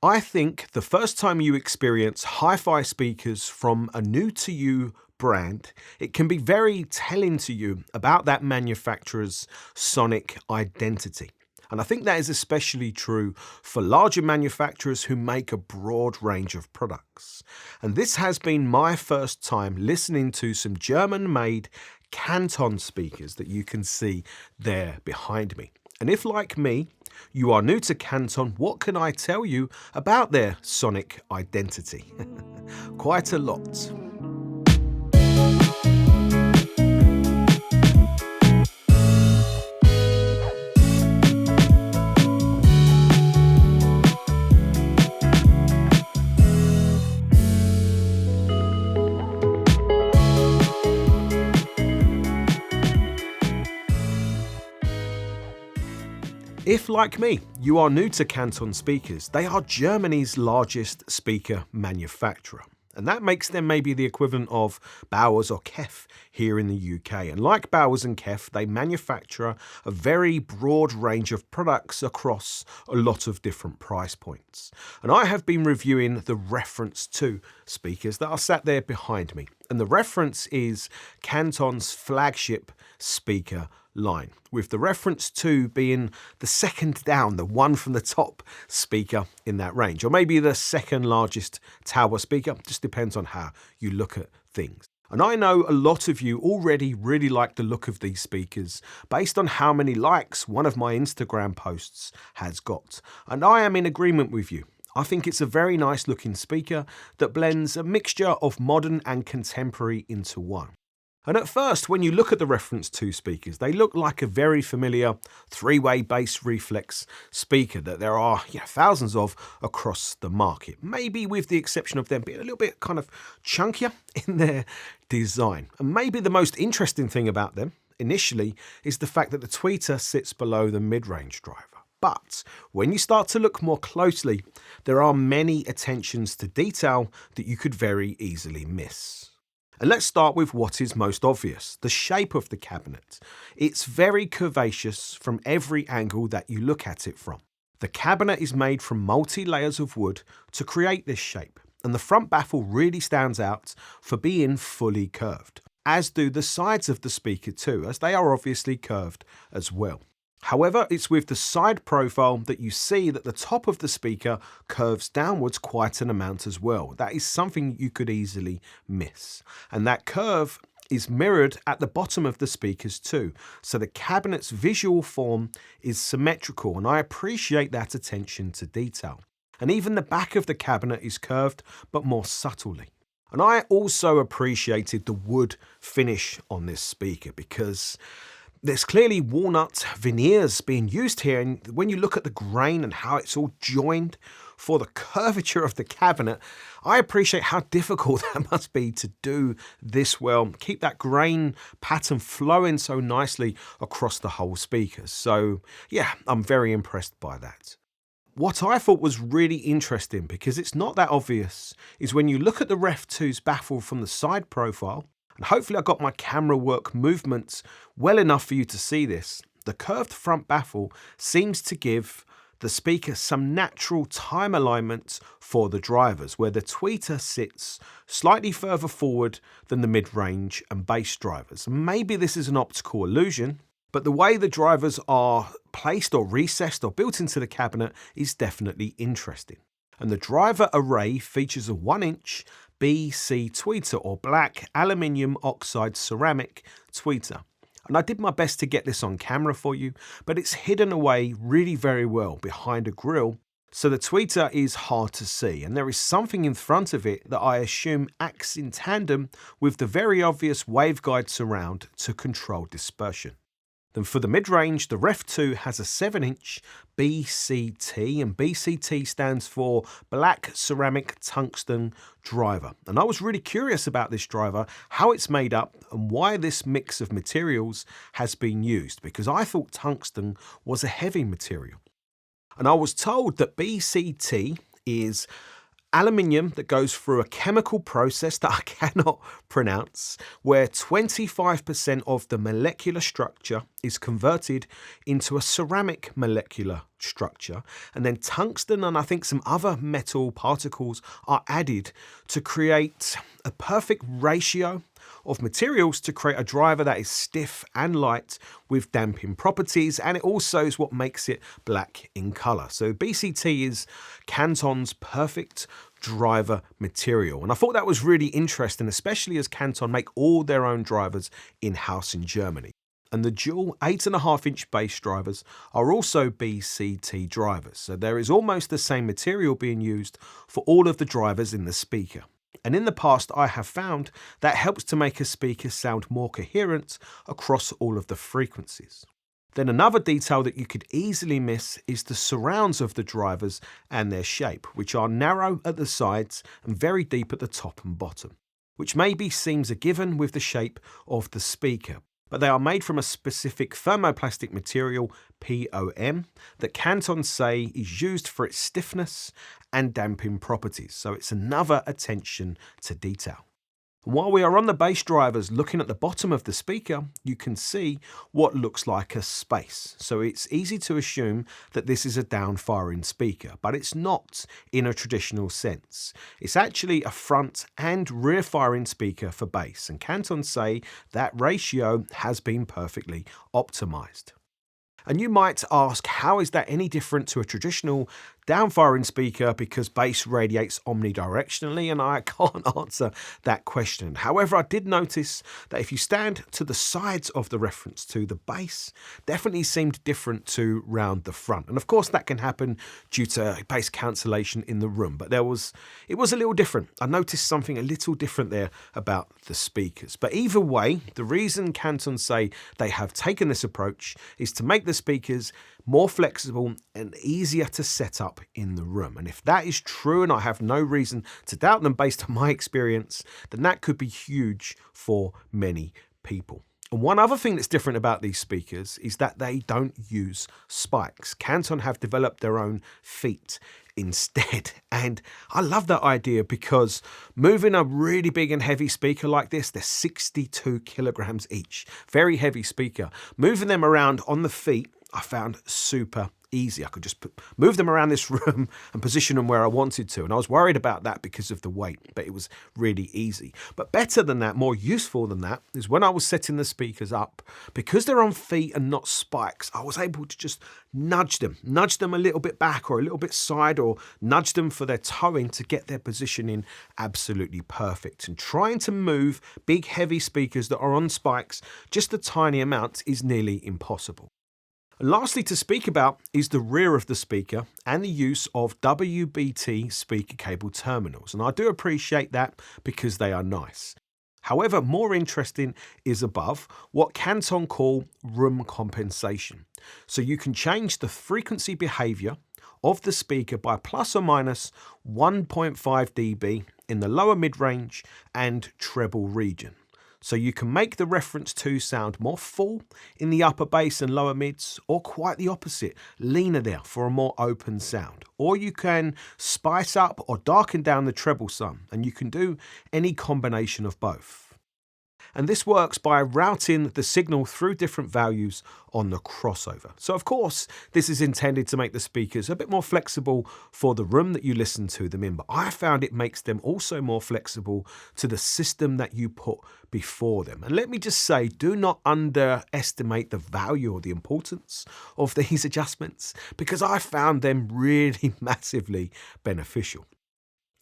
I think the first time you experience hi-fi speakers from a new to you brand, it can be very telling to you about that manufacturer's sonic identity. And I think that is especially true for larger manufacturers who make a broad range of products. And this has been my first time listening to some German-made Canton speakers that you can see there behind me. And if, like me, you are new to Canton, what can I tell you about their sonic identity? Quite a lot. If, like me, you are new to Canton speakers, they are Germany's largest speaker manufacturer. And that makes them maybe the equivalent of Bowers or Kef here in the UK. And like Bowers and Kef, they manufacture a very broad range of products across a lot of different price points. And I have been reviewing the Reference 2 speakers that are sat there behind me. And the Reference is Canton's flagship speaker line, with the Reference 2 being the second down, the one from the top speaker in that range, or maybe the second largest tower speaker, just depends on how you look at things. And I know a lot of you already really like the look of these speakers based on how many likes one of my Instagram posts has got, and I am in agreement with you. I think it's a very nice looking speaker that blends a mixture of modern and contemporary into one. And at first, when you look at the Reference 2 speakers, they look like a very familiar three-way bass reflex speaker that there are thousands of across the market, maybe with the exception of them being a little bit kind of chunkier in their design. And maybe the most interesting thing about them initially is the fact that the tweeter sits below the mid-range driver. But when you start to look more closely, there are many attentions to detail that you could very easily miss. And let's start with what is most obvious, the shape of the cabinet. It's very curvaceous from every angle that you look at it from. The cabinet is made from multi-layers of wood to create this shape, and the front baffle really stands out for being fully curved, as do the sides of the speaker too, as they are obviously curved as well. However, it's with the side profile that you see that the top of the speaker curves downwards quite an amount as well. That is something you could easily miss. And that curve is mirrored at the bottom of the speakers too. So the cabinet's visual form is symmetrical, and I appreciate that attention to detail. And even the back of the cabinet is curved, but more subtly. And I also appreciated the wood finish on this speaker because there's clearly walnut veneers being used here, and when you look at the grain and how it's all joined for the curvature of the cabinet, I appreciate how difficult that must be to do this well, keep that grain pattern flowing so nicely across the whole speaker. So yeah, I'm very impressed by that. What I thought was really interesting, because it's not that obvious, is when you look at the Ref 2's baffle from the side profile, and hopefully I got my camera work movements well enough for you to see this, the curved front baffle seems to give the speaker some natural time alignment for the drivers, where the tweeter sits slightly further forward than the mid-range and bass drivers. Maybe this is an optical illusion, but the way the drivers are placed or recessed or built into the cabinet is definitely interesting. And the driver array features a 1-inch BC tweeter, or black aluminium oxide ceramic tweeter. And I did my best to get this on camera for you, but it's hidden away really very well behind a grille, so the tweeter is hard to see, and there is something in front of it that I assume acts in tandem with the very obvious waveguide surround to control dispersion. Then for the mid-range, the Ref 2 has a 7-inch BCT, and BCT stands for Black Ceramic Tungsten Driver. And I was really curious about this driver, how it's made up, and why this mix of materials has been used, because I thought tungsten was a heavy material. And I was told that BCT is aluminium that goes through a chemical process that I cannot pronounce, where 25% of the molecular structure is converted into a ceramic molecular structure, and then tungsten and I think some other metal particles are added to create a perfect ratio of materials to create a driver that is stiff and light with damping properties, and it also is what makes it black in colour. So BCT is Canton's perfect driver material, and I thought that was really interesting, especially as Canton make all their own drivers in-house in Germany. And the dual 8.5-inch bass drivers are also BCT drivers, so there is almost the same material being used for all of the drivers in the speaker. And in the past, I have found that helps to make a speaker sound more coherent across all of the frequencies. Then another detail that you could easily miss is the surrounds of the drivers and their shape, which are narrow at the sides and very deep at the top and bottom, which maybe seems a given with the shape of the speaker. But they are made from a specific thermoplastic material, POM, that Canton say is used for its stiffness and damping properties. So it's another attention to detail. While we are on the bass drivers, looking at the bottom of the speaker, you can see what looks like a space. So it's easy to assume that this is a down-firing speaker, but it's not in a traditional sense. It's actually a front and rear-firing speaker for bass, and Canton say that ratio has been perfectly optimized. And you might ask, how is that any different to a traditional down-firing speaker because bass radiates omnidirectionally? And I can't answer that question. However, I did notice that if you stand to the sides of the reference to the bass, definitely seemed different to round the front. And of course that can happen due to bass cancellation in the room, but it was a little different. I noticed something a little different there about the speakers. But either way, the reason Canton say they have taken this approach is to make the speakers more flexible and easier to set up in the room. And if that is true, and I have no reason to doubt them based on my experience, then that could be huge for many people. And one other thing that's different about these speakers is that they don't use spikes. Canton have developed their own feet instead. And I love that idea because moving a really big and heavy speaker like this, they're 62 kilograms each, very heavy speaker, moving them around on the feet, I found super easy. I could just move them around this room and position them where I wanted to. And I was worried about that because of the weight, but it was really easy. But better than that, more useful than that, is when I was setting the speakers up, because they're on feet and not spikes, I was able to just nudge them a little bit back or a little bit side, or nudge them for their towing to get their positioning absolutely perfect. And trying to move big, heavy speakers that are on spikes just a tiny amount is nearly impossible. And lastly to speak about is the rear of the speaker and the use of WBT speaker cable terminals. And I do appreciate that because they are nice. However, more interesting is above, what Canton call room compensation. So you can change the frequency behavior of the speaker by plus or minus 1.5 dB in the lower mid-range and treble region. So you can make the reference 2 sound more full in the upper bass and lower mids, or quite the opposite, leaner there for a more open sound. Or you can spice up or darken down the treble some, and you can do any combination of both. And this works by routing the signal through different values on the crossover. So of course, this is intended to make the speakers a bit more flexible for the room that you listen to them in, but I found it makes them also more flexible to the system that you put before them. And let me just say, do not underestimate the value or the importance of these adjustments, because I found them really massively beneficial.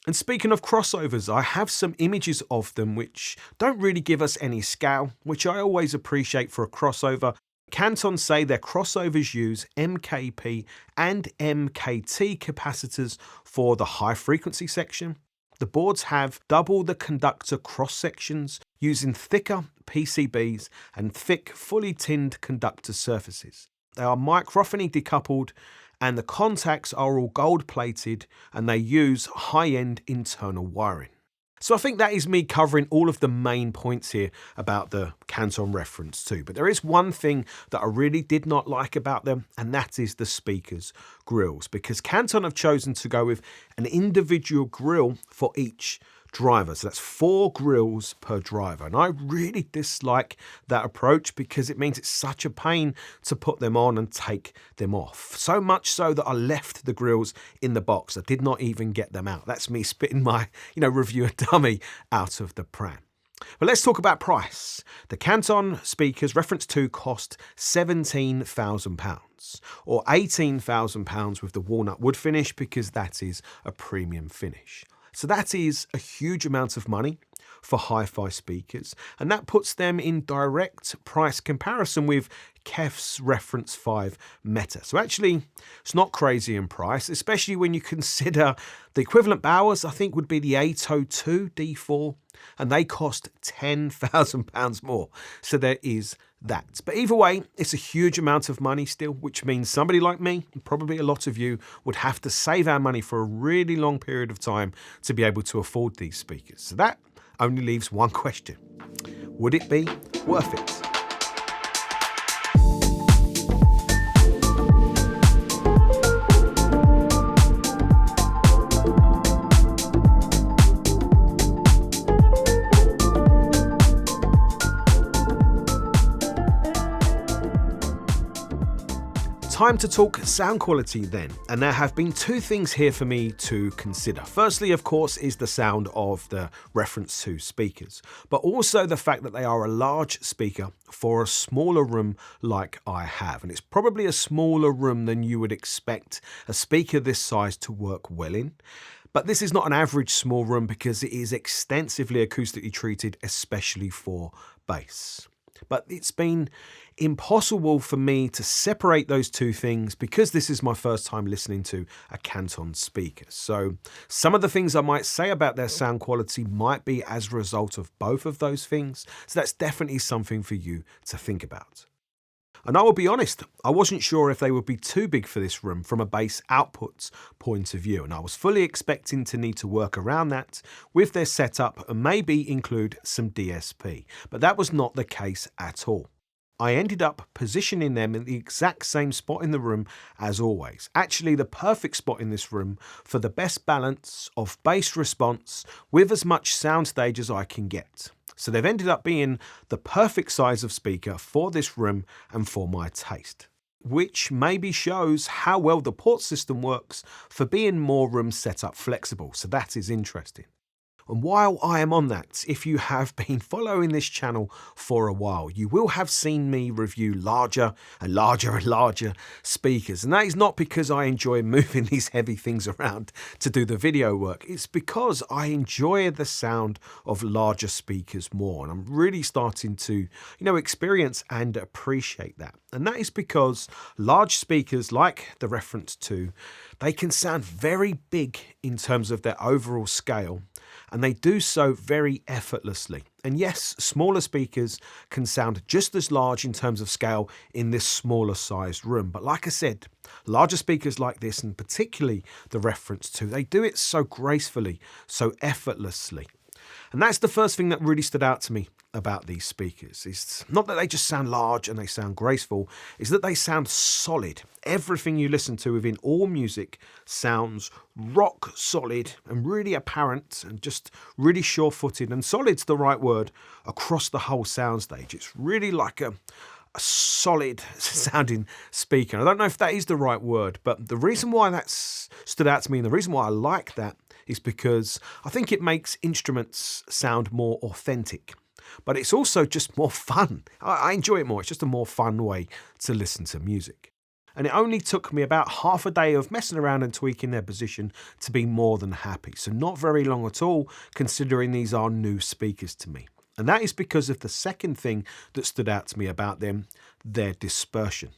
And speaking of crossovers, I have some images of them which don't really give us any scale, which I always appreciate for a crossover. Canton say their crossovers use MKP and MKT capacitors for the high frequency section. The boards have double the conductor cross sections using thicker PCBs and thick, fully tinned conductor surfaces. They are microphony decoupled, and the contacts are all gold plated, and they use high-end internal wiring. So I think that is me covering all of the main points here about the Canton Reference 2. But there is one thing that I really did not like about them, and that is the speakers' grills, because Canton have chosen to go with an individual grill for each driver. So that's 4 grills per driver. And I really dislike that approach because it means it's such a pain to put them on and take them off. So much so that I left the grills in the box. I did not even get them out. That's me spitting my, reviewer dummy out of the pram. But let's talk about price. The Canton speakers Reference 2 cost £17,000 or £18,000 with the walnut wood finish, because that is a premium finish. So that is a huge amount of money for HiFi speakers, and that puts them in direct price comparison with Kef's Reference 5 Meta. So actually, it's not crazy in price, especially when you consider the equivalent Bowers, I think, would be the 802 D4, and they cost £10,000 more. So there is that. But either way, it's a huge amount of money still, which means somebody like me, and probably a lot of you, would have to save our money for a really long period of time to be able to afford these speakers. So that only leaves one question. Would it be worth it? Time to talk sound quality then, and there have been 2 things here for me to consider. Firstly, of course, is the sound of the Reference 2 speakers, but also the fact that they are a large speaker for a smaller room like I have, and it's probably a smaller room than you would expect a speaker this size to work well in. But this is not an average small room because it is extensively acoustically treated, especially for bass. But it's been impossible for me to separate those 2 things because this is my first time listening to a Canton speaker. So some of the things I might say about their sound quality might be as a result of both of those things. So that's definitely something for you to think about. And I will be honest, I wasn't sure if they would be too big for this room from a bass outputs point of view, and I was fully expecting to need to work around that with their setup and maybe include some DSP, but that was not the case at all. I ended up positioning them in the exact same spot in the room as always. Actually, the perfect spot in this room for the best balance of bass response with as much soundstage as I can get. So they've ended up being the perfect size of speaker for this room and for my taste, which maybe shows how well the port system works for being more room setup flexible. So that is interesting. And while I am on that, if you have been following this channel for a while, you will have seen me review larger and larger and larger speakers. And that is not because I enjoy moving these heavy things around to do the video work. It's because I enjoy the sound of larger speakers more. And I'm really starting to, experience and appreciate that. And that is because large speakers like the Reference 2, they can sound very big in terms of their overall scale, and they do so very effortlessly. And yes, smaller speakers can sound just as large in terms of scale in this smaller sized room. But like I said, larger speakers like this, and particularly the Reference 2, they do it so gracefully, so effortlessly. And that's the first thing that really stood out to me about these speakers. It's not that they just sound large and they sound graceful, it's that they sound solid. Everything you listen to within all music sounds rock solid and really apparent and just really sure-footed, and solid's the right word, across the whole soundstage. It's really like a solid sounding speaker. I don't know if that is the right word, but the reason why that's stood out to me and the reason why I like that is because I think it makes instruments sound more authentic. But it's also just more fun. I enjoy it more. It's just a more fun way to listen to music. And it only took me about half a day of messing around and tweaking their position to be more than happy. So not very long at all, considering these are new speakers to me. And that is because of the second thing that stood out to me about them, their dispersion.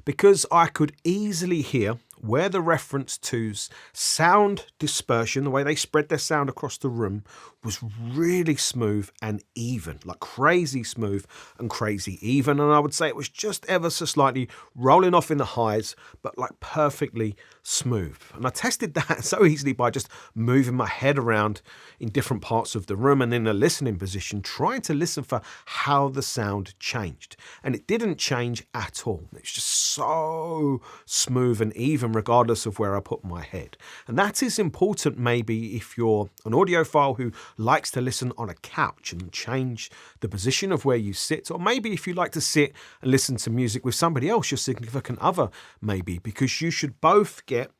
Because I could easily hear where the Reference 2's sound dispersion, the way they spread their sound across the room, was really smooth and even, like crazy smooth and crazy even. And I would say it was just ever so slightly rolling off in the highs, but like perfectly smooth. And I tested that so easily by just moving my head around in different parts of the room and in a listening position, trying to listen for how the sound changed. And it didn't change at all. It's just so smooth and even regardless of where I put my head. And that is important maybe if you're an audiophile who likes to listen on a couch and change the position of where you sit, or maybe if you like to sit and listen to music with somebody else, your significant other maybe, because you should both get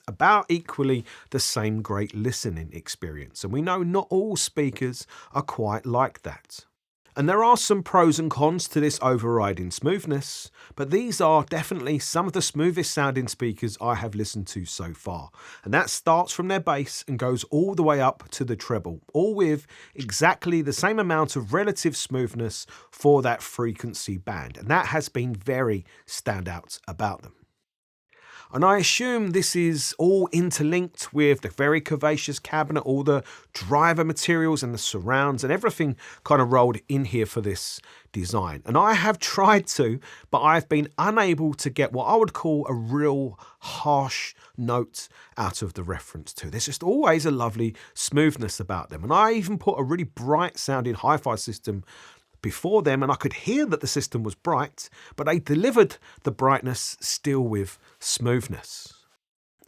about equally the same great listening experience. And we know not all speakers are quite like that. And there are some pros and cons to this overriding smoothness, but these are definitely some of the smoothest sounding speakers I have listened to so far. And that starts from their bass and goes all the way up to the treble, all with exactly the same amount of relative smoothness for that frequency band. And that has been very standout about them. And I assume this is all interlinked with the very curvaceous cabinet, all the driver materials and the surrounds and everything kind of rolled in here for this design. And I have tried to, but I've been unable to get what I would call a real harsh note out of the Reference 2. There's just always a lovely smoothness about them. And I even put a really bright sounding hi-fi system before them, and I could hear that the system was bright, but they delivered the brightness still with smoothness.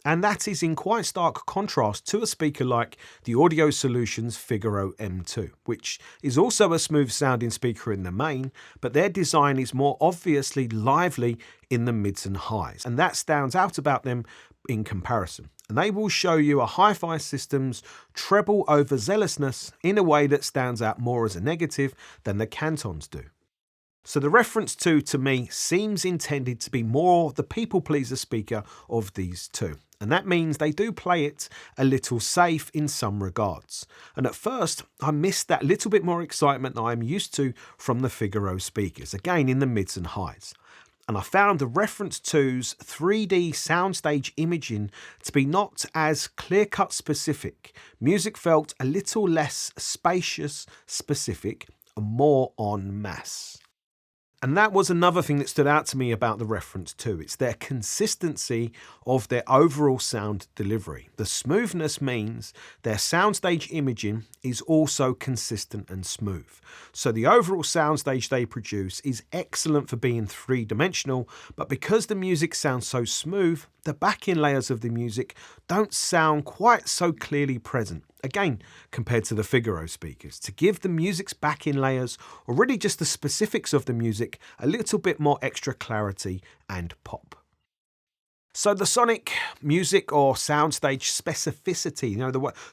And that is in quite stark contrast to a speaker like the Audio Solutions Figaro M2, which is also a smooth sounding speaker in the main, but their design is more obviously lively in the mids and highs, and that stands out about them in comparison. And they will show you a hi-fi system's treble overzealousness in a way that stands out more as a negative than the Cantons do. So the Reference 2 to me seems intended to be more the people pleaser speaker of these two. And that means they do play it a little safe in some regards. And at first, I missed that little bit more excitement that I'm used to from the Figaro speakers, again in the mids and highs. And I found the Reference 2's 3D soundstage imaging to be not as clear-cut specific. Music felt a little less spacious specific and more en masse. And that was another thing that stood out to me about the Reference 2. It's their consistency of their overall sound delivery. The smoothness means their soundstage imaging is also consistent and smooth. So the overall soundstage they produce is excellent for being three-dimensional, but because the music sounds so smooth, the back-in layers of the music don't sound quite so clearly present. Again, compared to the Figaro speakers, to give the music's back-in layers, or really just the specifics of the music, a little bit more extra clarity and pop. So the sonic music or soundstage specificity,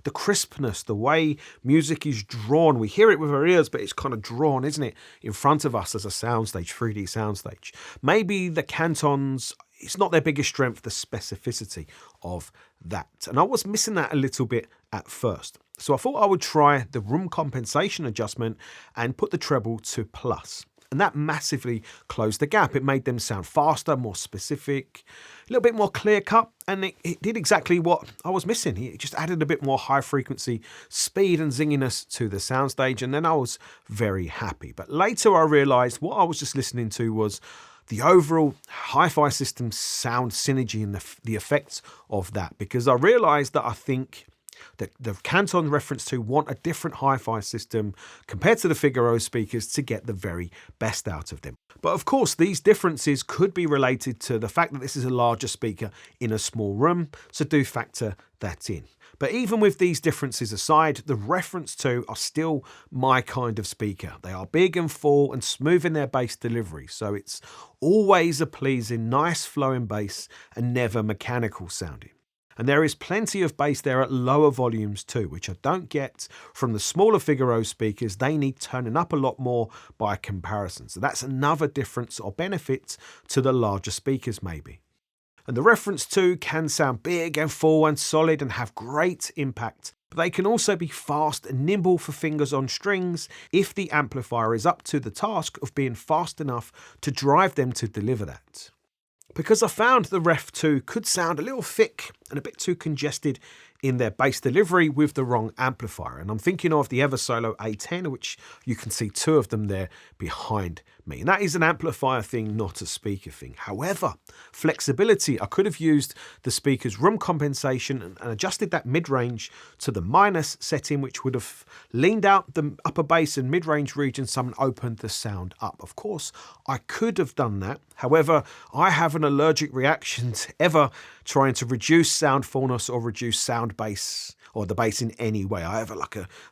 the crispness, the way music is drawn. We hear it with our ears, but it's kind of drawn, isn't it, in front of us as a soundstage, 3D soundstage. Maybe the Cantons, it's not their biggest strength, the specificity of that. And I was missing that a little bit at first. So I thought I would try the room compensation adjustment and put the treble to plus. And that massively closed the gap. It made them sound faster, more specific, a little bit more clear cut, and it did exactly what I was missing. It just added a bit more high frequency speed and zinginess to the soundstage, and then I was very happy. But later I realized what I was just listening to was the overall hi-fi system sound synergy and the effects of that, because I realized that I think that the Canton Reference 2 want a different hi-fi system compared to the Figaro speakers to get the very best out of them. But of course, these differences could be related to the fact that this is a larger speaker in a small room, so do factor that in. But even with these differences aside, the Reference 2 are still my kind of speaker. They are big and full and smooth in their bass delivery, so it's always a pleasing, nice flowing bass and never mechanical sounding. And there is plenty of bass there at lower volumes too, which I don't get from the smaller Figaro speakers. They need turning up a lot more by comparison. So that's another difference or benefit to the larger speakers maybe. And the Reference 2 can sound big and full and solid and have great impact, but they can also be fast and nimble for fingers on strings if the amplifier is up to the task of being fast enough to drive them to deliver that. because I found the Ref 2 could sound a little thick and a bit too congested in their bass delivery with the wrong amplifier. And I'm thinking of the Eversolo A10, which you can see two of them there behind me. And that is an amplifier thing, not a speaker thing. However, flexibility, I could have used the speaker's room compensation and adjusted that mid-range to the minus setting, which would have leaned out the upper bass and mid-range region some and opened the sound up. Of course, I could have done that. However, I have an allergic reaction to ever trying to reduce sound fullness or reduce sound bass or the bass in any way. I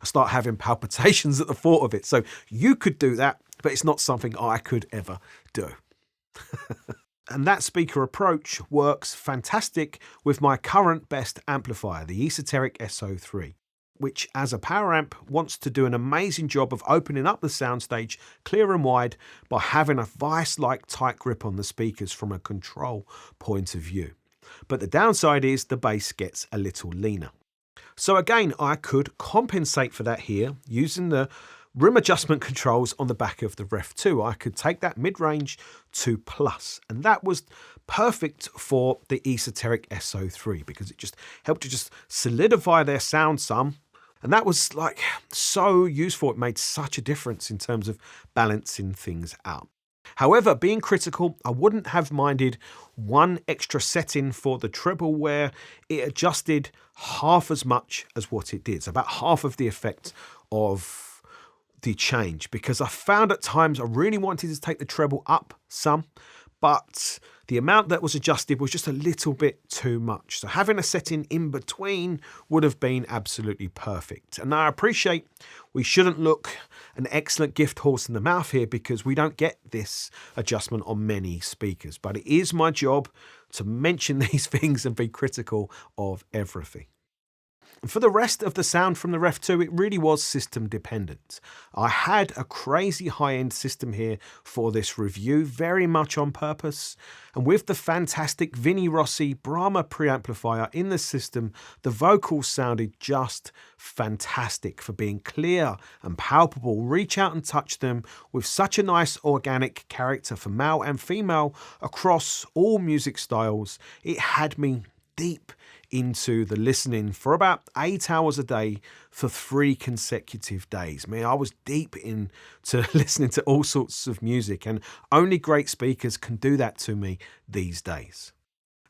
start having palpitations at the thought of it. So you could do that, but it's not something I could ever do. And that speaker approach works fantastic with my current best amplifier, the Esoteric SO3, which as a power amp wants to do an amazing job of opening up the soundstage clear and wide by having a vice-like tight grip on the speakers from a control point of view. But the downside is the bass gets a little leaner. So again, I could compensate for that here using the room adjustment controls on the back of the Ref 2. I could take that mid-range to plus, and that was perfect for the Esoteric SO3 because it just helped to just solidify their sound some. And that was like so useful. It made such a difference in terms of balancing things out. However, being critical, I wouldn't have minded one extra setting for the treble where it adjusted half as much as what it did. So about half of the effect of the change, because I found at times I really wanted to take the treble up some, but the amount that was adjusted was just a little bit too much. So having a setting in between would have been absolutely perfect. And I appreciate we shouldn't look an excellent gift horse in the mouth here because we don't get this adjustment on many speakers. But it is my job to mention these things and be critical of everything. For the rest of the sound from the Ref 2, it really was system dependent. I had a crazy high-end system here for this review, very much on purpose. And with the fantastic Vinnie Rossi Brahma preamplifier in the system, the vocals sounded just fantastic for being clear and palpable. Reach out and touch them with such a nice organic character for male and female across all music styles. It had me deep into the listening for about 8 hours a day for 3 consecutive days. I was deep into listening to all sorts of music, and only great speakers can do that to me these days.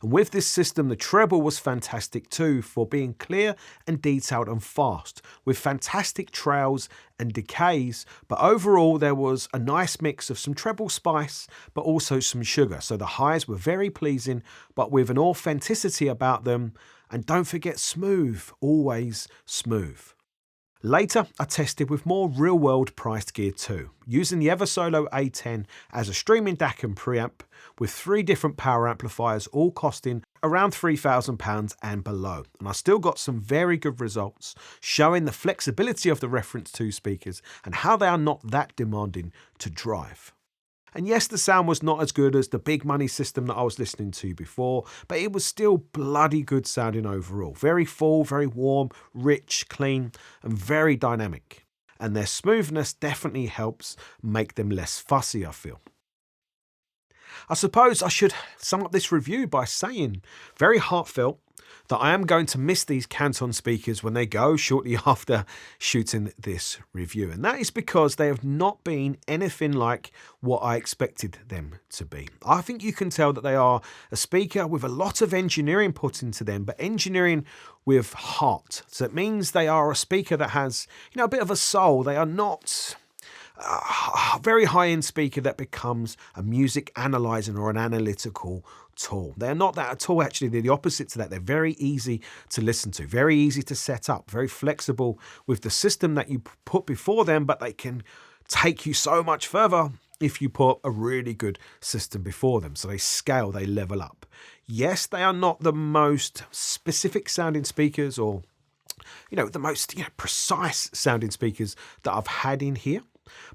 And with this system, the treble was fantastic too for being clear and detailed and fast, with fantastic trails and decays. But overall, there was a nice mix of some treble spice, but also some sugar. So the highs were very pleasing, but with an authenticity about them. And don't forget smooth, always smooth. Later, I tested with more real-world priced gear too, using the Eversolo A10 as a streaming DAC and preamp with 3 different power amplifiers, all costing around £3,000 and below. And I still got some very good results, showing the flexibility of the Reference 2 speakers and how they are not that demanding to drive. And yes, the sound was not as good as the big money system that I was listening to before, but it was still bloody good sounding overall. Very full, very warm, rich, clean, and very dynamic. And their smoothness definitely helps make them less fussy, I feel. I suppose I should sum up this review by saying, very heartfelt, that I am going to miss these Canton speakers when they go shortly after shooting this review. And that is because they have not been anything like what I expected them to be. I think you can tell that they are a speaker with a lot of engineering put into them, but engineering with heart. So it means they are a speaker that has, a bit of a soul. They are not a very high-end speaker that becomes a music analyzing or an analytical tool. They're not that at all, actually. They're the opposite to that. They're very easy to listen to, very easy to set up, very flexible with the system that you put before them, but they can take you so much further if you put a really good system before them. So they scale, they level up. Yes, they are not the most specific sounding speakers or the most precise sounding speakers that I've had in here.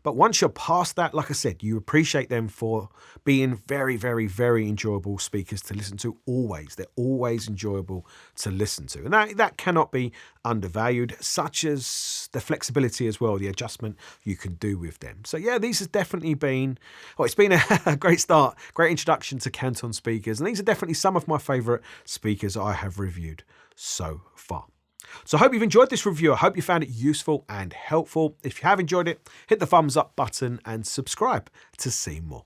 But once you're past that, like I said, you appreciate them for being very, very, very enjoyable speakers to listen to always. They're always enjoyable to listen to. And that cannot be undervalued, such as the flexibility as well, the adjustment you can do with them. So yeah, these has definitely been, it's been a great start, great introduction to Canton speakers. And these are definitely some of my favorite speakers I have reviewed so far. So I hope you've enjoyed this review. I hope you found it useful and helpful. If you have enjoyed it, hit the thumbs up button and subscribe to see more.